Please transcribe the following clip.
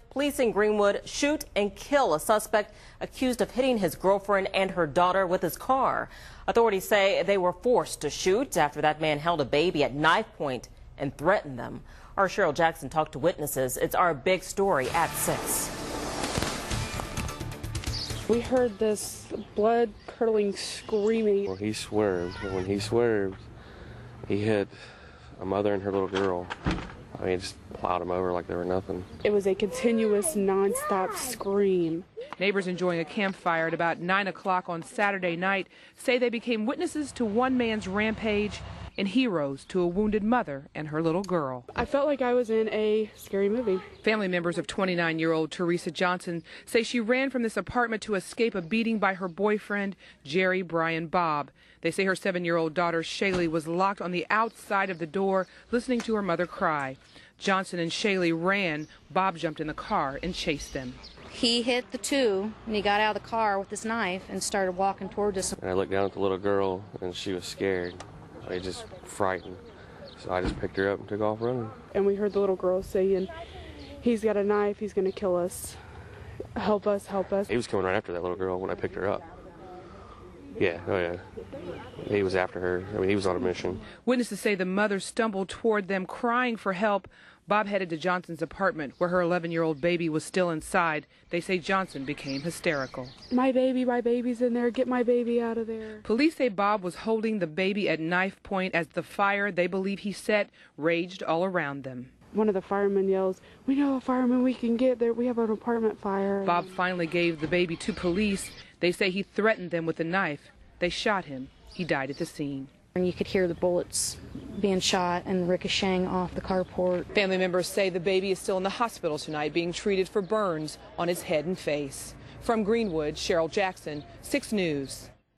Police in Greenwood shoot and kill a suspect accused of hitting his girlfriend and her daughter with his car. Authorities say they were forced to shoot after that man held a baby at knife point and threatened them. Our Cheryl Jackson talked to witnesses. It's our big story at 6. We heard this blood-curdling screaming. Well, he swerved. When he swerved, he hit a mother and her little girl. I mean, he just plowed them over like they were nothing. It was a continuous, non-stop scream. Neighbors enjoying a campfire at about 9 o'clock on Saturday night say they became witnesses to one man's rampage and heroes to a wounded mother and her little girl. I felt like I was in a scary movie. Family members of 29-year-old Teresa Johnson say she ran from this apartment to escape a beating by her boyfriend, Jerry Brian Bobb. They say her 7-year-old daughter, Shaylee, was locked on the outside of the door, listening to her mother cry. Johnson and Shaylee ran. Bobb jumped in the car and chased them. He hit the two, and he got out of the car with his knife and started walking toward us. And I looked down at the little girl, and she was scared. I mean, just frightened. So I just picked her up and took off running. And we heard the little girl saying, "He's got a knife, he's going to kill us. Help us, help us." He was coming right after that little girl when I picked her up. Yeah, oh yeah. He was after her. I mean, he was on a mission. Witnesses say the mother stumbled toward them, crying for help. Bobb headed to Johnson's apartment, where her 11-year-old baby was still inside. They say Johnson became hysterical. My baby's in there. Get my baby out of there. Police say Bobb was holding the baby at knife point as the fire they believe he set raged all around them. One of the firemen yells, "We know a fireman we can get there. We have an apartment fire." Bobb finally gave the baby to police. They say he threatened them with a knife. They shot him. He died at the scene. And you could hear the bullets being shot and ricocheting off the carport. Family members say the baby is still in the hospital tonight being treated for burns on his head and face. From Greenwood, Cheryl Jackson, 6 News.